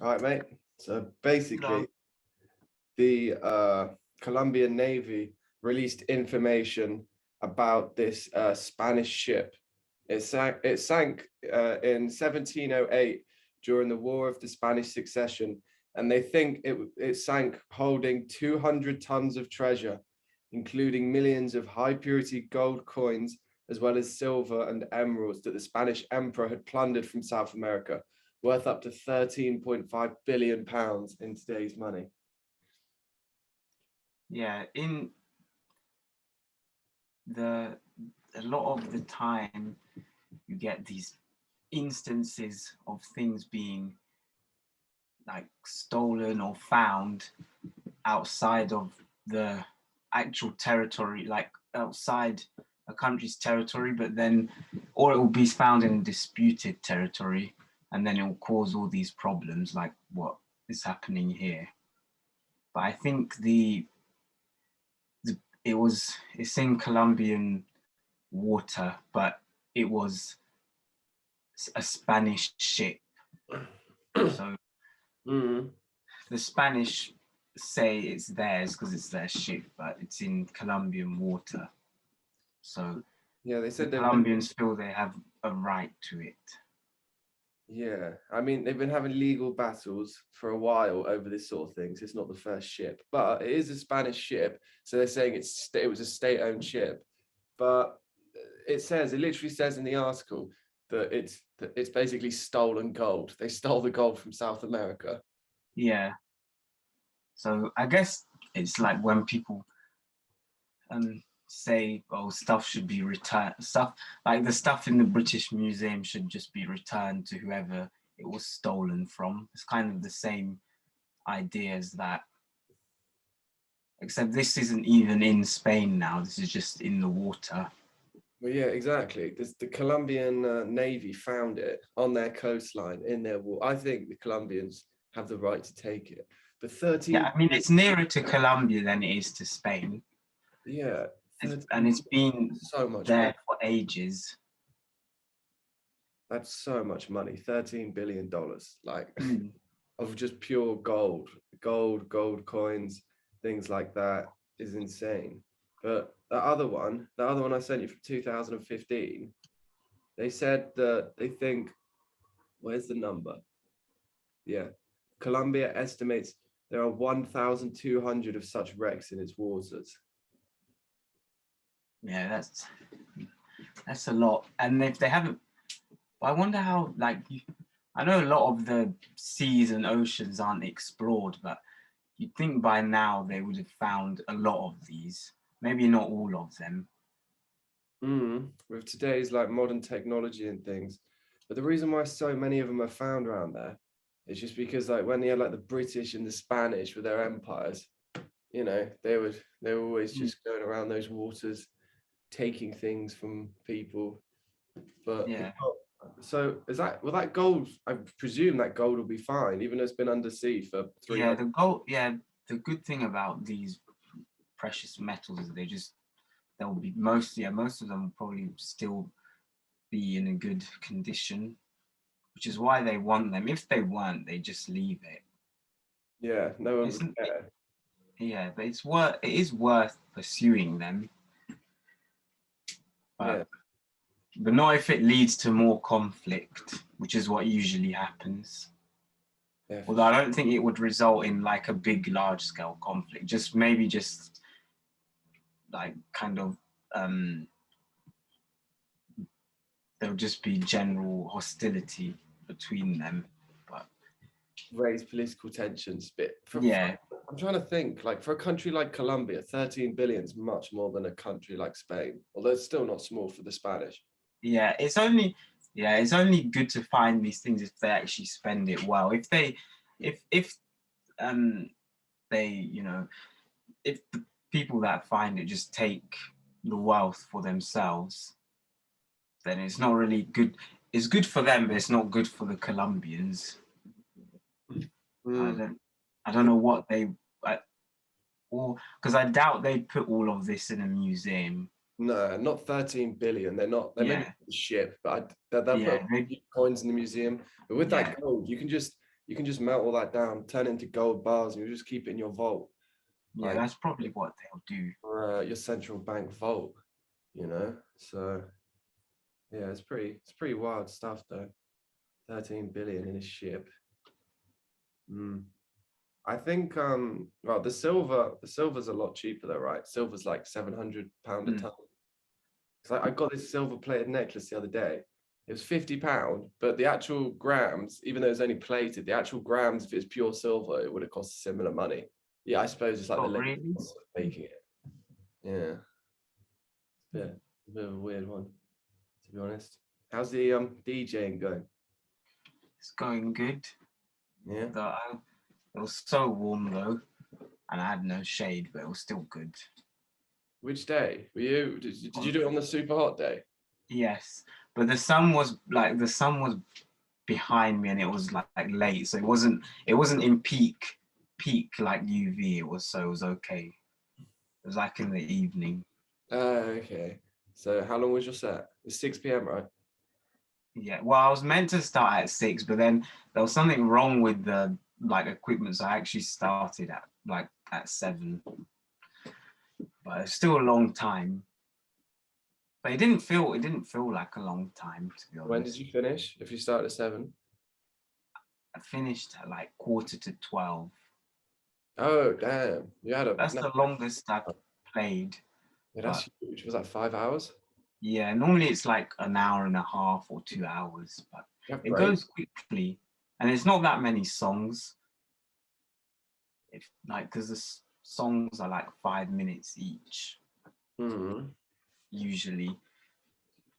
All right, mate. So No. basically, the Colombian Navy released information about this Spanish ship. It sank in 1708 during the War of the Spanish Succession, and they think it sank holding 200 tons of treasure, including millions of high purity gold coins, as well as silver and emeralds that the Spanish emperor had plundered from South America, worth up to 13.5 billion pounds in today's money. Yeah, in the a lot of the time you get these instances of things being like stolen or found outside of the actual territory, like outside a country's territory, but then, or it will be found in disputed territory, and then it will cause all these problems, like what is happening here. But I think the it's in Colombian water, but it was a Spanish ship. So Mm. the Spanish say it's theirs because it's their ship, but it's in Colombian water. So Yeah, they the said they've been. Colombians feel they have a right to it. Yeah, I mean they've been having legal battles for a while over this sort of thing. So it's not the first ship, but it is a Spanish ship. So they're saying it was a state-owned ship, but it literally says in the article that it's basically stolen gold. They stole the gold from South America. Yeah. So I guess it's like when people say, "Oh, stuff should be returned." Stuff like the stuff in the British Museum should just be returned to whoever it was stolen from. It's kind of the same idea as that, except this isn't even in Spain now. This is just in the water. Well, yeah, exactly. The Colombian Navy found it on their coastline in their war. I think the Colombians have the right to take it. But Yeah, 13, I mean it's nearer to Colombia than it is to Spain, yeah, and 13, it's been so much money. there for ages. That's so much money. $13 billion, like Mm. of just pure gold coins, things like that is insane. But the other one I sent you from 2015, they said that they think, where's the number? Yeah. Colombia estimates there are 1,200 of such wrecks in its waters. Yeah, that's a lot. And if they haven't, I wonder how. I know a lot of the seas and oceans aren't explored, but you'd think by now they would have found a lot of these. Maybe not all of them. With today's like modern technology and things. But the reason why so many of them are found around there is just because like when you had like the British and the Spanish with their empires, they were always Mm. just going around those waters taking things from people. But Yeah, so is that well that gold, I presume that gold will be fine, even though it's been under sea for yeah. 300. The gold. Yeah, the good thing about these precious metals is they'll be most. Yeah, most of them will probably still be in a good condition, which is why they want them. If they weren't, they just leave it. Yeah, no one It's would care. yeah, but it is worth pursuing them, Yeah, but not if it leads to more conflict, which is what usually happens. yeah, for Although I sure. don't think it would result in like a big, large scale conflict. Just maybe just like kind of there'll just be general hostility between them. But Raise political tensions. But yeah, I'm trying to think, like for a country like Colombia, 13 billion is much more than a country like Spain, although it's still not small for the Spanish. yeah, it's only good to find these things if they actually spend it well. If um they if the people that find it just take the wealth for themselves, then it's not really good. It's good for them, but it's not good for the Colombians. I Mm, don't, I don't know what they, like, or because I doubt they put all of this in a museum. no, not 13 billion. They're not. They maybe Yeah, the ship, but they'll put yeah, they, coins in the museum. But with yeah, that gold, you can just you can just melt all that down, turn it into gold bars, and you just keep it in your vault, Yeah, like that's probably what they'll do. your central bank vault, you know. So yeah, it's pretty wild stuff though. 13 billion in a ship. Mm. I think well the silver's a lot cheaper though, right? Silver's like £700 a Mm. ton. So I got this silver plated necklace the other day. It was £50, but the actual grams, even though it's only plated, the actual grams, if it's pure silver, it would have cost similar money. Yeah, I suppose it's like the Oh, labor really? cost of making it. Yeah, yeah, a bit of a weird one, to be honest. How's the DJing going? It's going good. Yeah. It was so warm though, and I had no shade, but it was still good. Which day were you? Did you do it on the super hot day? Yes, but the sun was behind me, and it was like late, so it wasn't in peak like UV. It was okay. It was like in the evening. Okay. So how long was your set? It's 6 p.m., right? Yeah, well, I was meant to start at 6, but then there was something wrong with the like equipment, so I actually started at 7. But it's still a long time. But it didn't feel like a long time, to be When did honest. you finish? If you started at 7? I finished at like quarter to 12. Oh, damn. You had a That's no, the longest I've played. yeah, But that's huge. Was that 5 hours? yeah, normally it's like an hour and a half or 2 hours, but You have it break? goes quickly. And it's not that many songs. If like, because songs are like 5 minutes each, Hmm. usually.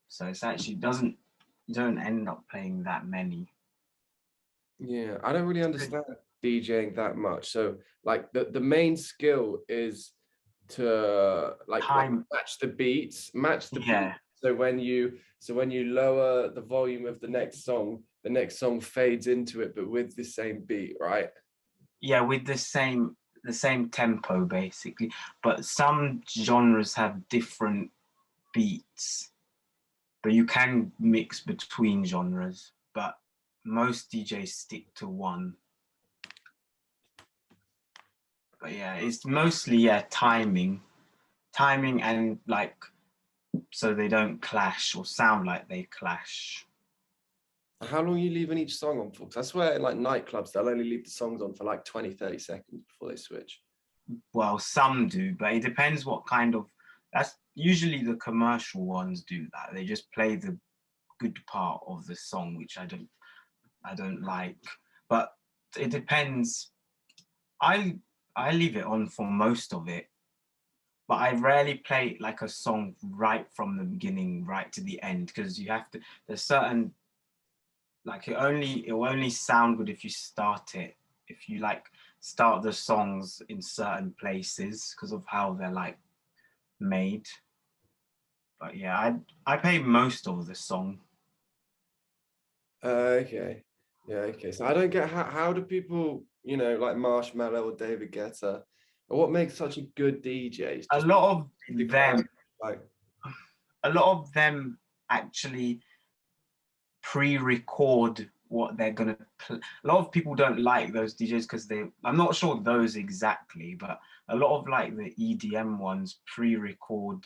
So it's actually you don't end up playing that many. Yeah, I don't really It's good. understand DJing that much. So like the main skill is to like Time, match the beat. yeah. So when you lower the volume of the next song fades into it, but with the same beat, right? Yeah, with the same tempo basically, but some genres have different beats, but you can mix between genres, but most DJs stick to one. But yeah, it's mostly timing and like so they don't clash or sound like they clash. How long are you leaving each song on for? Because I swear in like nightclubs, they'll only leave the songs on for like 20, 30 seconds before they switch. Well, some do, but it depends what kind of. That's usually the commercial ones do that. They just play the good part of the song, which I don't like. But it depends. I I leave it on for most of it, but I rarely play like a song right from the beginning right to the end because you have to. There's certain like it will only sound good if you start it. If you like start the songs in certain places because of how they're like made. But yeah, I play most of the song. Okay. Yeah, okay. So I don't get how do people, like Marshmallow or David Guetta, or what makes such a good DJ? It's A just lot of the class, them, like, a lot of them actually pre-record what they're gonna play. A lot of people don't like those DJs because I'm not sure those exactly, but a lot of like the EDM ones pre-record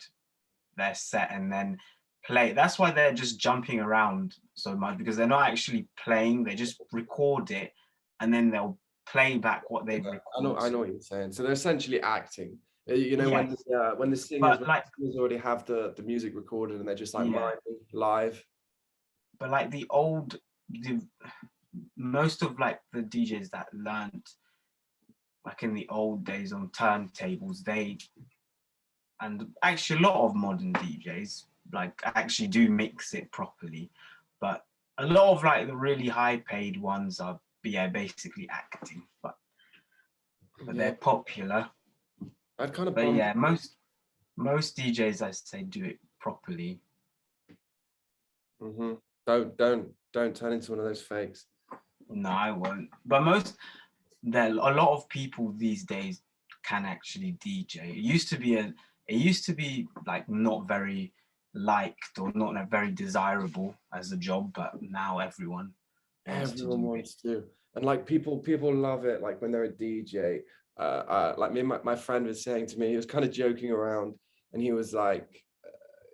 their set and then play. That's why they're just jumping around so much because they're not actually playing. They just record it and then they'll play back what they've recorded. I know what you're saying. So they're essentially acting. Yes, When the singers but like already have the music recorded and they're just like yeah, miming live. but like the most of like the DJs that learned like in the old days on turntables, and actually a lot of modern DJs like actually do mix it properly, but a lot of like the really high paid ones are yeah basically acting, but Yeah, they're popular. I'd kind of But bummed. yeah, most DJs I say do it properly. Hmm. Don't turn into one of those fakes. No, I won't. But there a lot of people these days can actually DJ. It used to be like not very liked or not very desirable as a job, but now everyone wants to Everyone do it. wants to, and like people love it. Like when they're a DJ, like me and my friend was saying to me, he was kind of joking around, and he was like,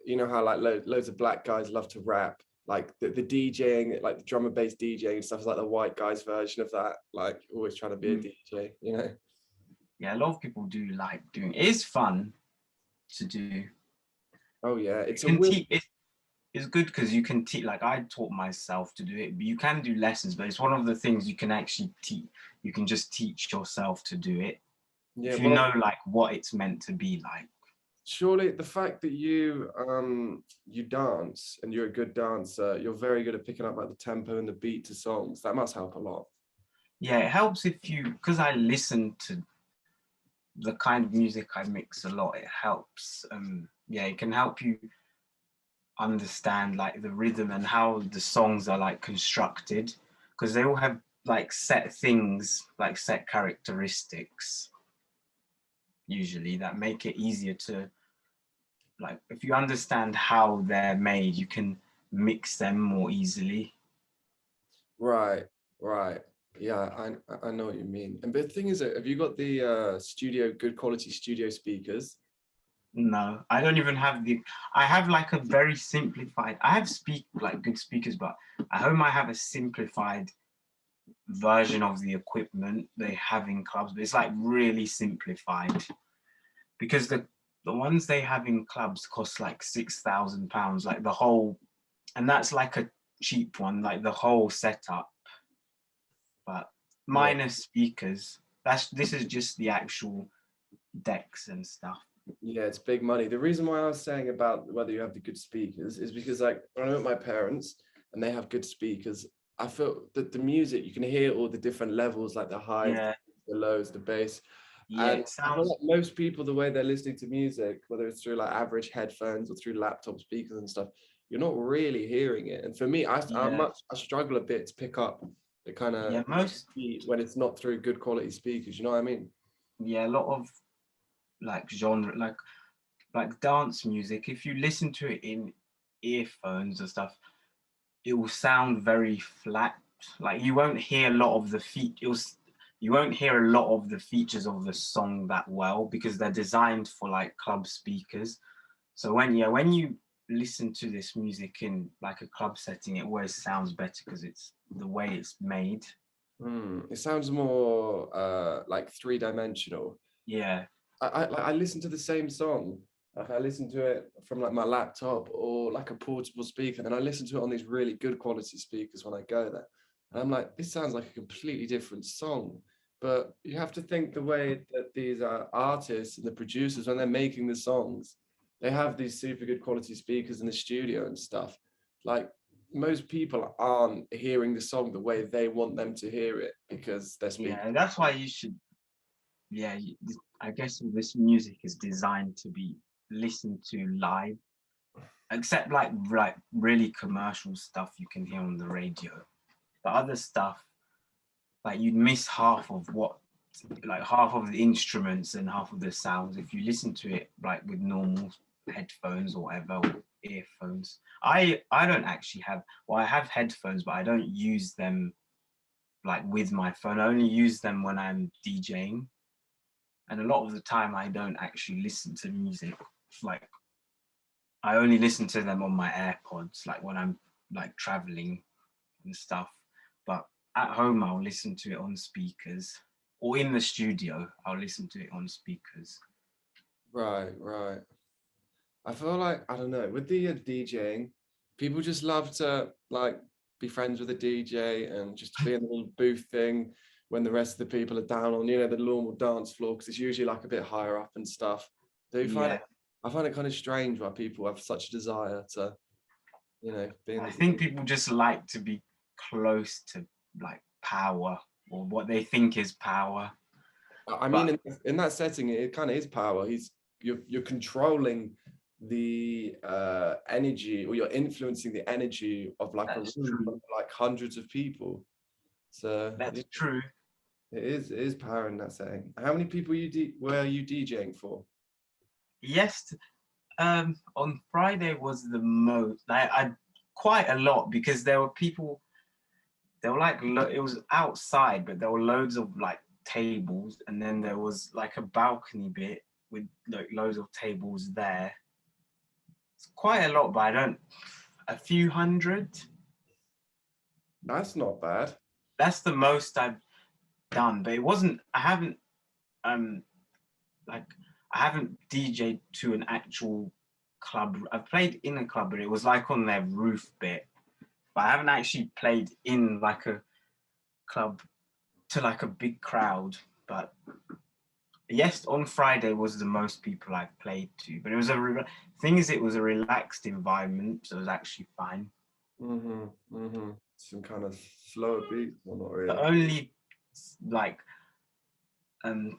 you know how like loads of black guys love to rap, like the DJing, like the drum and bass DJing and stuff is like the white guys version of that, like always trying to be a Mm. DJ, you know. Yeah, a lot of people do like doing it. It's fun to do. Oh yeah, You it's a can weird. teach it's good because you can teach, like I taught myself to do it, but you can do lessons, but it's one of the things you can actually teach. You can just teach yourself to do it Yeah, if you well, know like what it's meant to be like. surely the fact that you dance and you're a good dancer, you're very good at picking up like the tempo and the beat to songs. That must help a lot. Yeah, it helps if you, because I listen to the kind of music I mix a lot, it helps. Yeah, it can help you understand like the rhythm and how the songs are like constructed, because they all have like set things, like set characteristics usually that make it easier to, like if you understand how they're made, you can mix them more easily. Right, right. Yeah, I know what you mean. And but the thing is, have you got the studio, good quality studio speakers? No, I don't even have the. I have like a very simplified. I have like good speakers, but at home I have a simplified version of the equipment they have in clubs. But it's like really simplified because the ones they have in clubs cost like £6,000, like the whole, and that's like a cheap one, like the whole setup. But Yeah. minus speakers. This is just the actual decks and stuff. Yeah, it's big money. The reason why I was saying about whether you have the good speakers is because like when I'm with my parents and they have good speakers, I feel that the music, you can hear all the different levels, like the highs, Yeah, the lows, the bass. yeah. And It I feel sounds. like most people, the way they're listening to music, whether it's through like average headphones or through laptop speakers and stuff, you're not really hearing it. And for me, Yeah, I struggle a bit to pick up the kind yeah. of Most. beat when it's not through good quality speakers. You know what I mean? Yeah, a lot of like genre, like dance music. If you listen to it in earphones and stuff, it will sound very flat. Like you won't hear a lot of the you won't hear a lot of the features of the song that well because they're designed for like club speakers. So when you listen to this music in like a club setting, it always sounds better because it's the way it's made. It sounds more like three-dimensional. Yeah, I listen to the same song. Like I listen to it from like my laptop or like a portable speaker, and then I listen to it on these really good quality speakers when I go there. And I'm like, this sounds like a completely different song. But you have to think the way that these artists and the producers, when they're making the songs, they have these super good quality speakers in the studio and stuff. Like most people aren't hearing the song the way they want them to hear it because they're speaking. yeah. That's why you should. Yeah, I guess this music is designed to be listened to live, except like really commercial stuff you can hear on the radio. But other stuff, like you'd miss half of what, like half of the instruments and half of the sounds if you listen to it like with normal headphones or whatever, or earphones. I don't actually have. Well, I have headphones, but I don't use them like with my phone. I only use them when I'm DJing, and a lot of the time I don't actually listen to music. Like I only listen to them on my AirPods, like when I'm like traveling and stuff. But at home I'll listen to it on speakers, or in the studio I'll listen to it on speakers. Right, right. I feel like I don't know with the DJing, people just love to like be friends with a DJ and just be in the little booth thing when the rest of the people are down on the normal dance floor because it's usually like a bit higher up and stuff. Do you find Yeah, it? I find it kind of strange why people have such a desire to be in I the. think people just like to be close to like power, or what they think is power. I mean, But in that setting, it kind of is power. You're controlling the energy, or you're influencing the energy of like a that's room true. of like hundreds of people. So That's yeah, true. it is power in that setting. How many people were you DJing for? Yes, on Friday was the most. I quite a lot because there were people. there were like it was outside, but there were loads of like tables, and then there was like a balcony bit with like loads of tables there. It's quite a lot, but I don't. A few hundred. That's not bad. That's the most I've done, but it wasn't. I haven't um like I haven't DJed to an actual club. I've played in a club, but it was like on their roof bit. But I haven't actually played in like a club to like a big crowd. But yes, on Friday was the most people I've played to. But it was thing is, it was a relaxed environment, so it was actually fine. Some kind of slower beat, well, not really. The only like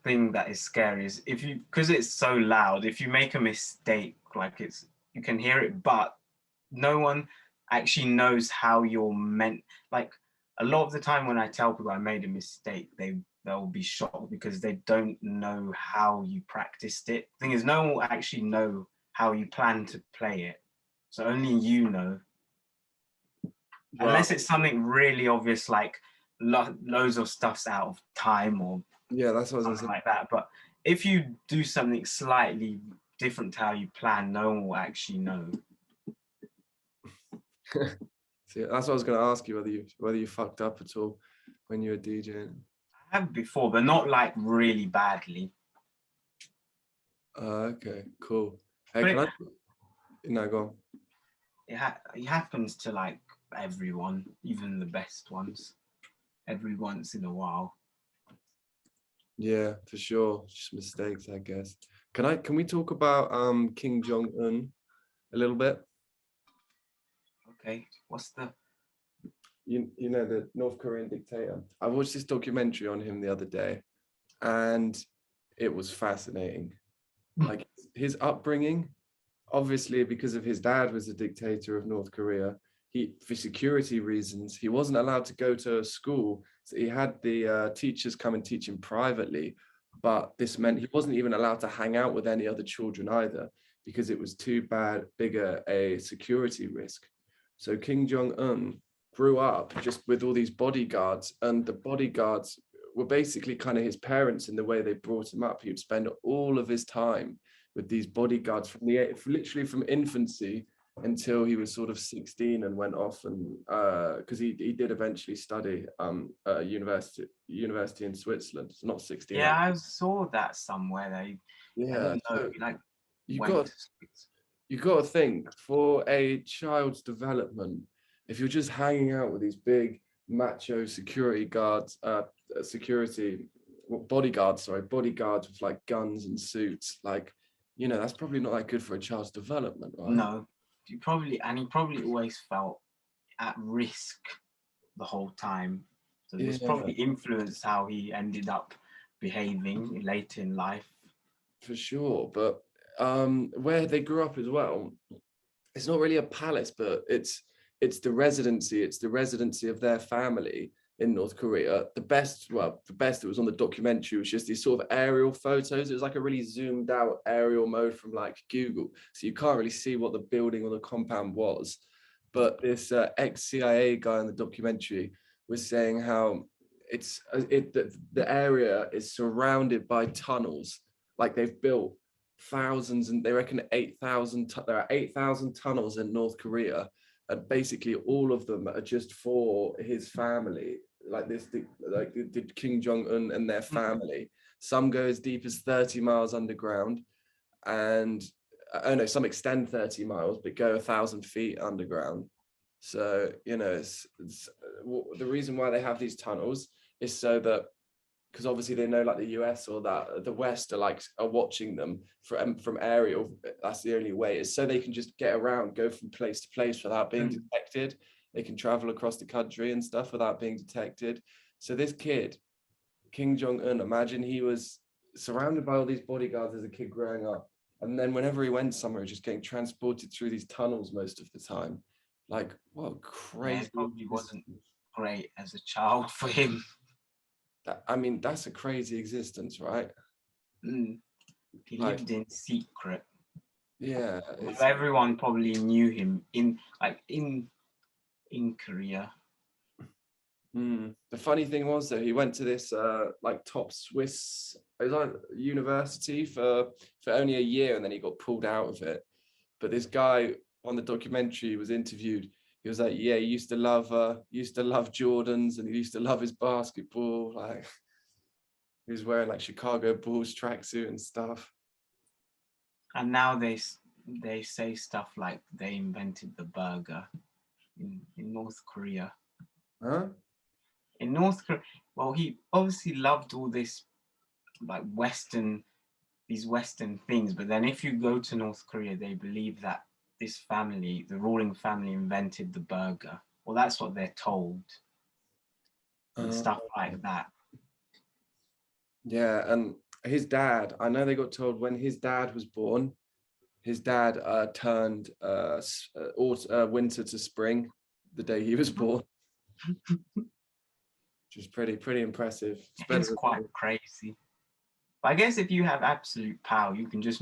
thing that is scary is if you, because it's so loud, if you make a mistake, like you can hear it, but no one actually knows how you're meant. Like a lot of the time when I tell people I made a mistake, they'll be shocked because they don't know how you practiced it. Thing is, no one will actually know how you plan to play it, so only you know. Well, Unless it's something really obvious, like loads of stuff's out of time or yeah, that's what I was something gonna like that. But if you do something slightly different to how you plan, no one will actually know. say. See, that's what I was gonna ask you, whether you fucked up at all when you were DJing. I have before, but not like really badly. Okay, cool. Hey, But can I? No, go on. it happens to like everyone, even the best ones, every once in a while. Yeah, for sure. Just mistakes, I guess. Can we talk about Kim Jong Un a little bit? Okay, what's the? You know, the North Korean dictator. I watched this documentary on him the other day, and it was fascinating. Like his upbringing, obviously because of his dad was a dictator of North Korea, he, for security reasons, he wasn't allowed to go to school. So he had the teachers come and teach him privately, but this meant he wasn't even allowed to hang out with any other children either, because it was too bigger a security risk. So Kim Jong Un grew up just with all these bodyguards, and the bodyguards were basically kind of his parents in the way they brought him up. He would spend all of his time with these bodyguards literally from infancy until he was sort of 16 and went off, and because he did eventually study university in Switzerland. It's not 16. Yeah, I saw that somewhere. I Yeah, don't know, so like you went. got you got to think, for a child's development, if you're just hanging out with these big macho security guards, bodyguards with like guns and suits, like, you know, that's probably not that good for a child's development, right? No, he probably always felt at risk the whole time. So this Yeah, probably influenced how he ended up behaving later in life. for sure. But where they grew up as well, it's not really a palace, but it's the residency. It's the residency of their family in North Korea. The best that was on the documentary was just these sort of aerial photos. It was like a really zoomed out aerial mode from like Google, so you can't really see what the building or the compound was. But this ex-CIA guy in the documentary was saying how the area is surrounded by tunnels, like they've built thousands, and they reckon 8,000. There are 8,000 tunnels in North Korea, and basically all of them are just for his family. Like this, like did Kim Jong Un and their family. Some go as deep as 30 miles underground, and oh no, some extend 30 miles but go 1,000 feet underground. So you know, it's the reason why they have these tunnels is so that, because obviously they know like the US or that the West are watching them from aerial. That's the only way, is so they can just get around, go from place to place without being detected. They can travel across the country and stuff without being detected. So this kid, Kim Jong Un, imagine he was surrounded by all these bodyguards as a kid growing up, and then whenever he went somewhere, just getting transported through these tunnels most of the time. Like, what Yeah, crazy! it probably wasn't great as a child for him. I mean, that's a crazy existence, right? He Like, lived in secret. yeah, Everyone probably knew him in Korea. The funny thing was though, he went to this like top Swiss, it was like university for only a year, and then he got pulled out of it. But this guy on the documentary was interviewed. He was like, yeah, he used to love Jordans, and he used to love his basketball. Like he was wearing like Chicago Bulls tracksuit and stuff. And now they say stuff like they invented the burger in North Korea. Huh? In North Korea, well, he obviously loved all this like these Western things, but then if you go to North Korea, they believe that this family, the ruling family, invented the burger. Well, that's what they're told, and stuff like that. Yeah, and his dad, I know they got told when his dad was born, his dad turned winter to spring the day he was born, which is pretty impressive. It's quite crazy. But I guess if you have absolute power, you can just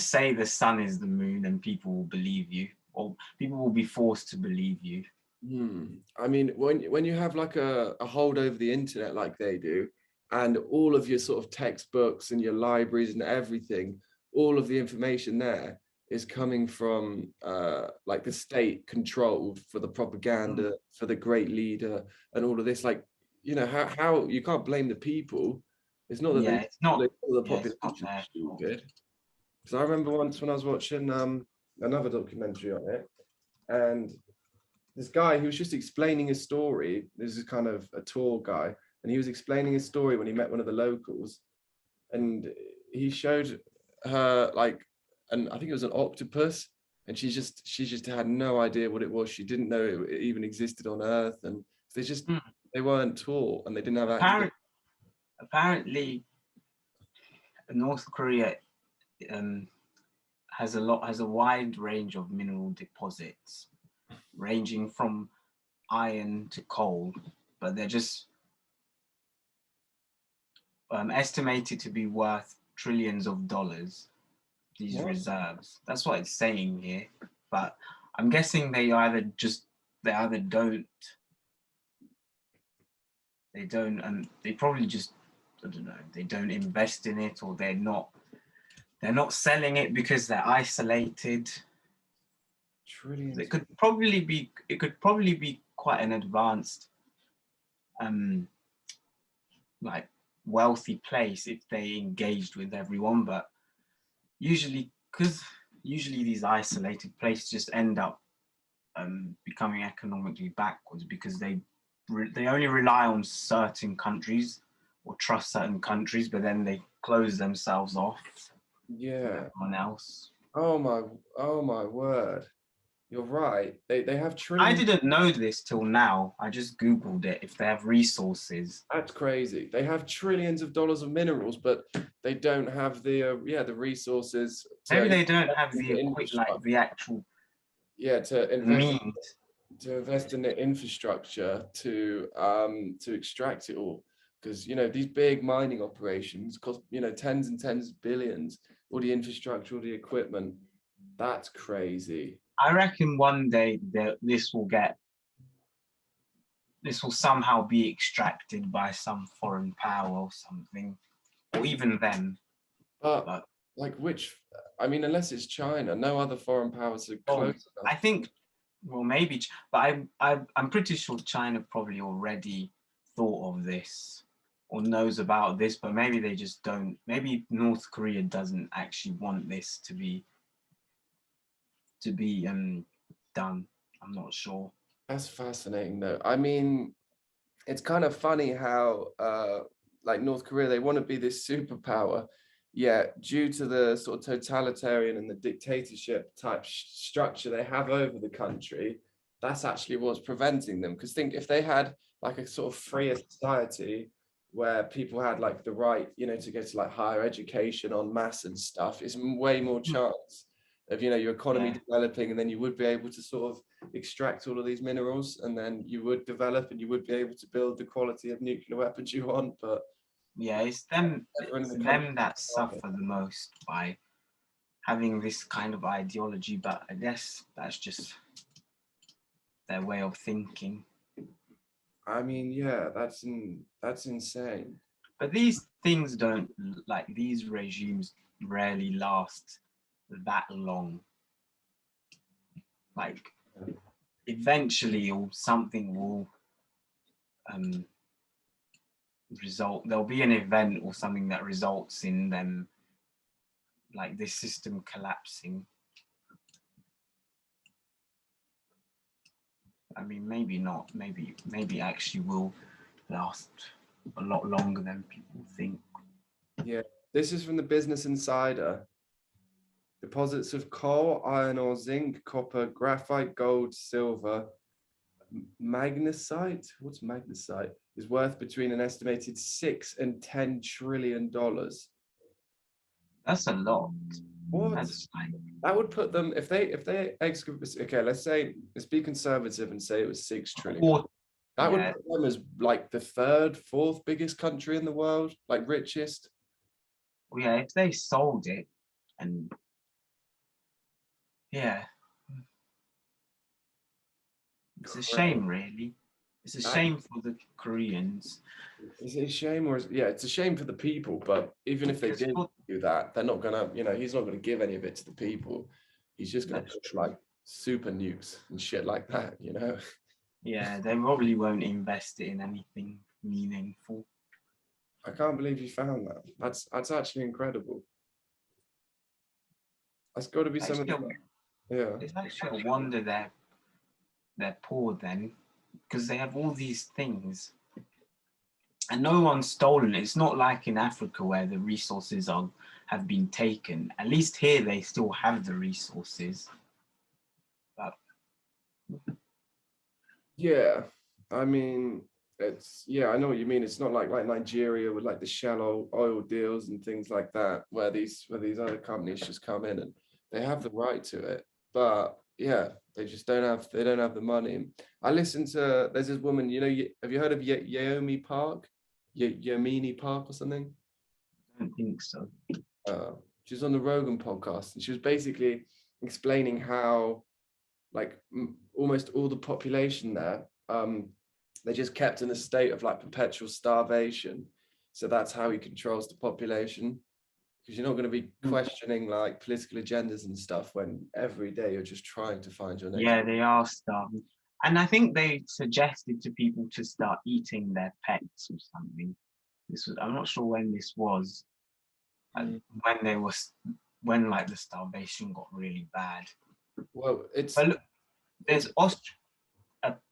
say the sun is the moon, and people will believe you, or people will be forced to believe you. I mean, when you have like a hold over the internet like they do, and all of your sort of textbooks and your libraries and everything, all of the information there is coming from like the state controlled for the propaganda, for the great leader, and all of this. Like, you know, how you can't blame the people. It's not that It's not the it's not population their is fault. stupid. Because I remember once when I was watching another documentary on it, and this guy, he was just explaining a story. This is kind of a tour guy, and he was explaining a story when he met one of the locals, and he showed her like, and I think it was an octopus, and she just had no idea what it was. She didn't know it even existed on Earth, and they weren't taught, and they didn't have access. Apparently, North Korea has a wide range of mineral deposits, ranging from iron to coal, but they're just estimated to be worth trillions of dollars. These reserves. That's what it's saying here. But I'm guessing they either don't. They probably just, I don't know. They don't invest in it, or they're not selling it because they're isolated. Trillions. It could probably be quite an advanced, like wealthy place if they engaged with everyone, but usually these isolated places just end up becoming economically backwards because they only rely on certain countries or trust certain countries, but then they close themselves off from everyone else. Oh my word. You're right. They have trillions. I didn't know this till now. I just Googled it. If they have resources. That's crazy. They have trillions of dollars of minerals, but they don't have the resources. Maybe they don't have the actual to invest means. To invest in the infrastructure to extract it all. Because these big mining operations cost tens and tens of billions. All the infrastructure, all the equipment. That's crazy. I reckon one day this will somehow be extracted by some foreign power or something, or even them. But like unless it's China, no other foreign powers are close enough. I think, well, maybe, but I'm pretty sure China probably already thought of this or knows about this, but maybe they just don't. Maybe North Korea doesn't actually want this to be done. I'm not sure. That's fascinating, though. I mean, it's kind of funny how, like North Korea, they want to be this superpower, yet due to the sort of totalitarian and the dictatorship type structure they have over the country, that's actually what's preventing them. Because think if they had like a sort of freer society where people had like the right, to get to like higher education en masse and stuff, it's way more chance of your economy developing, and then you would be able to sort of extract all of these minerals, and then you would develop and you would be able to build the quality of nuclear weapons you want. But it's them that suffer the most by having this kind of ideology, but I guess that's just their way of thinking. I mean, yeah, that's insane. But these things don't, like, these regimes rarely last that long. Like, eventually, or something will um, result. There'll be an event or something that results in them, like, this system collapsing. I mean, maybe not. Maybe actually will last a lot longer than people think. Yeah, this is from the Business Insider. Deposits of coal, iron ore, zinc, copper, graphite, gold, silver, magnesite. What's magnesite? Is worth between an estimated $6 and $10 trillion. That's a lot. What? That's like, That would put them if they excavate. Okay, let's be conservative and say it was 6 trillion. That would yeah, put them as like the third, fourth biggest country in the world, like richest. yeah. If they sold it, and yeah, it's a shame, really. It's a That shame for the Koreans. is it a shame, or yeah, it's a shame for the people. But even if they Because did do that, they're not gonna, he's not gonna give any of it to the people. He's just gonna that's push true. like super nukes and shit like that. Yeah, they probably won't invest it in anything meaningful. I can't believe you found that. That's actually incredible. That's got to be some of Actually, the, yeah. it's actually a wonder they're poor then, because they have all these things and no one's stolen it. It's not like in Africa where the resources have been taken. At least here they still have the resources. But Yeah, I mean, yeah, I know what you mean. It's not like Nigeria with like the Shell oil deals and things like that, where these other companies just come in and they have the right to it. But yeah, they don't have the money. I listened to there's this woman, have you heard of Yeomi Park? Yamini Park or something? I don't think so. Uh, she was on the Rogan podcast and she was basically explaining how like almost all the population there, they're just kept in a state of like perpetual starvation. So that's how he controls the population. Because you're not going to be questioning like political agendas and stuff when every day you're just trying to find your next. Yeah, they are starving. And I think they suggested to people to start eating their pets or something. I'm not sure when this was, when they was, when like the starvation got really bad. Well, it's But look, there's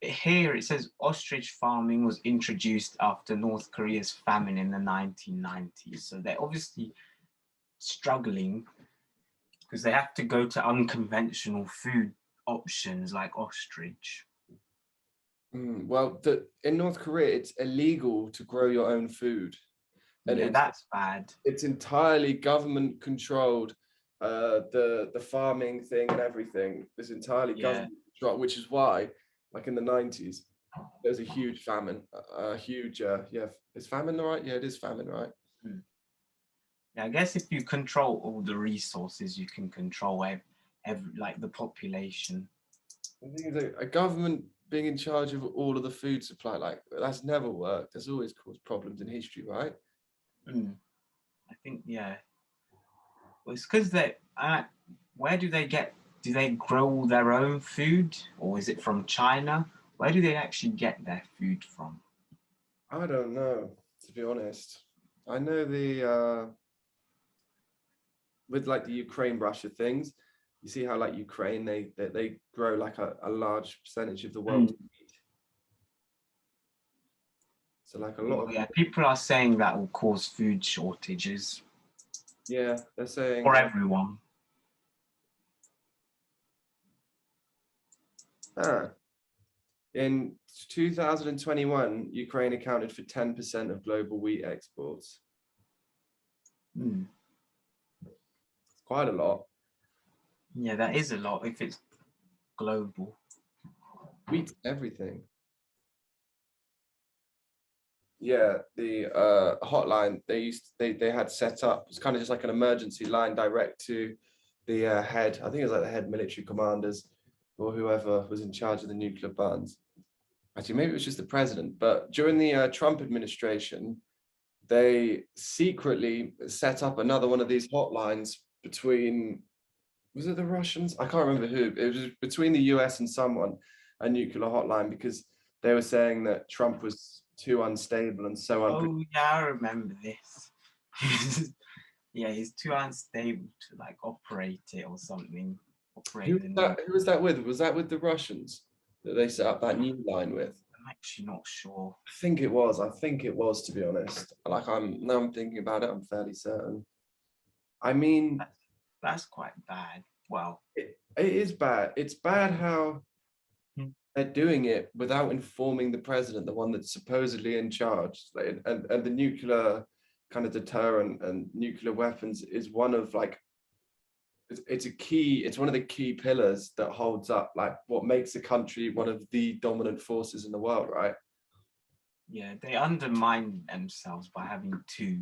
here it says ostrich farming was introduced after North Korea's famine in the 1990s. So they're obviously struggling because they have to go to unconventional food options like ostrich. well, in North Korea, it's illegal to grow your own food, and Yeah, that's bad. it's entirely government controlled. The farming thing and everything is entirely Yeah. government controlled, which is why, like in the 90s, there was a huge famine. A huge, yeah, is famine right? Yeah, it is famine, right? Yeah, I guess if you control all the resources, you can control every like the population. The thing is, a government being in charge of all of the food supply, like that's never worked. That's always caused problems in history, right? I think, yeah. Well, it's because they. Where do they get? Do they grow their own food, or is it from China? Where do they actually get their food from? I don't know, to be honest. I know with like the Ukraine Russia things, you see how like Ukraine they grow like a large percentage of the world's meat. So like a lot Well, of yeah, people are saying that will cause food shortages yeah, they're saying for everyone. in 2021, Ukraine accounted for 10% of global wheat exports. Mm. It's quite a lot. Yeah, that is a lot if it's global. Wheat's everything. Yeah, the hotline they had set up, it's kind of just like an emergency line direct to the head. I think it was like the head military commanders or whoever was in charge of the nuclear buttons. actually, maybe it was just the president, but during the Trump administration, they secretly set up another one of these hotlines between, was it the Russians? I can't remember who. It was between the US and someone, a nuclear hotline, because they were saying that Trump was too unstable and so Oh yeah, I remember this. Yeah, he's too unstable to like operate it or something. Who Operate was the that? nuke. Who was that with? Was that with the Russians that they set up that new line with? I'm actually not sure. I think it was. I think it was, to be honest. Like now I'm thinking about it, I'm fairly certain. I mean, That's quite bad. Well, it is bad. It's bad how Hmm. they're doing it without informing the president, the one that's supposedly in charge. Like, and the nuclear kind of deterrent and nuclear weapons is one of like it's a key, it's one of the key pillars that holds up like what makes a country one of the dominant forces in the world, right? yeah, they undermine themselves by having two,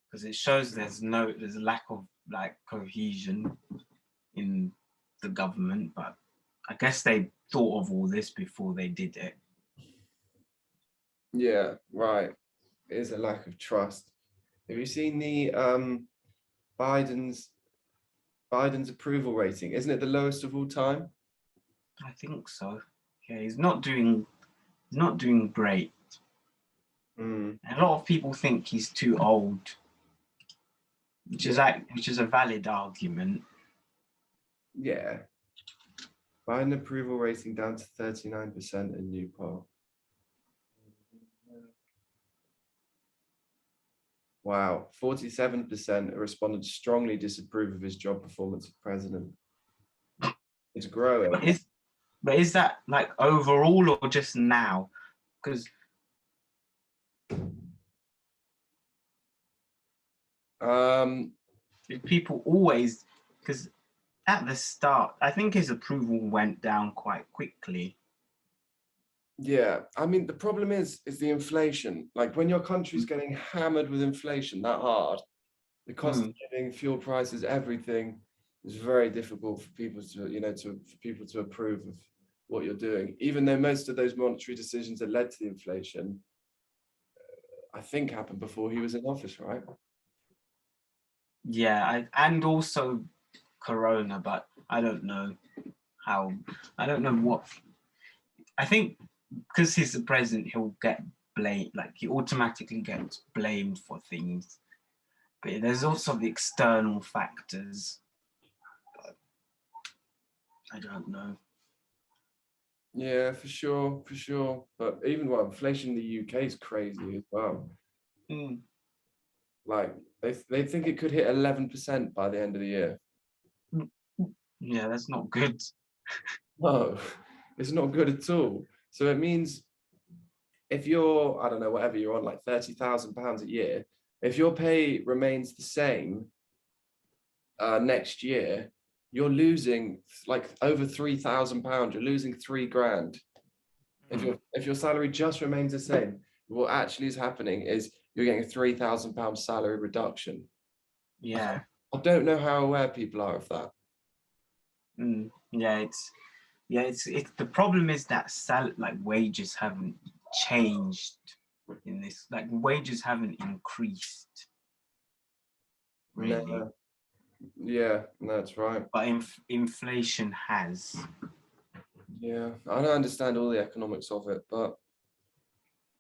because it shows there's a lack of like cohesion in the government. But I guess they thought of all this before they did it. Yeah, right. It is a lack of trust. Have you seen the Biden's Biden's approval rating? Isn't it the lowest of all time? I think so. Yeah, he's not doing great. Mm, A lot of people think he's too old, which is a valid argument. yeah. Biden approval rating down to 39% in new poll. Wow, 47% responded strongly disapprove of his job performance as president. It's growing. But is that like overall or just now? Because people always, because at the start, I think his approval went down quite quickly. Yeah, I mean the problem is the inflation. Like when your country's getting hammered with inflation that hard, the cost of living, fuel prices, everything is very difficult for people to, for people to approve of what you're doing. Even though most of those monetary decisions that led to the inflation, I think happened before he was in office, right? Yeah, and also Corona, but I don't know how. I don't know what. I think because he's the president, he'll get blamed. Like he automatically gets blamed for things. But there's also the external factors. I don't know. Yeah, for sure, for sure. But even what inflation in the UK is crazy as well. Mm. Like they think it could hit 11% by the end of the year. Yeah, that's not good. No, it's not good at all. So it means if you're, I don't know, whatever you're on, like £30,000 a year, if your pay remains the same next year, you're losing like over £3,000. You're losing 3 grand. If your salary just remains the same, what actually is happening is you're getting a £3,000 salary reduction. Yeah. I don't know how aware people are of that. Yeah, it's the problem is that like wages haven't changed in this, like wages haven't increased really. No. Yeah, that's right. But inflation has. Yeah, I don't understand all the economics of it, but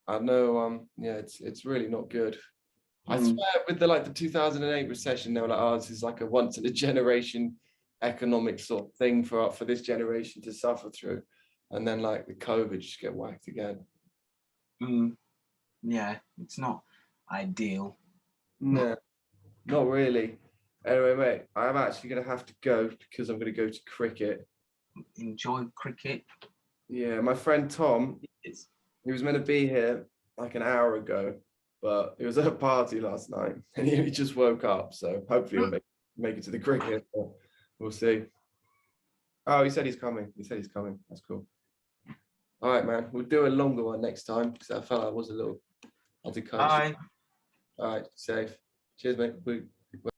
I know, yeah, it's really not good. I swear with the 2008 recession, they were like, oh, this is like a once in a generation economic sort of thing for this generation to suffer through. And then like the COVID just get whacked again. Yeah, it's not ideal. No, not really. Anyway, mate, I'm actually gonna have to go because I'm gonna go to cricket. Enjoy cricket. Yeah, my friend Tom, It's he was meant to be here like an hour ago, but he was at a party last night and he just woke up. So hopefully he'll make it to the cricket. But we'll see. Oh, he said he's coming. He said he's coming. That's cool. All right, man. We'll do a longer one next time because I felt I was a little had to coach. Bye. All right, safe. Cheers, mate.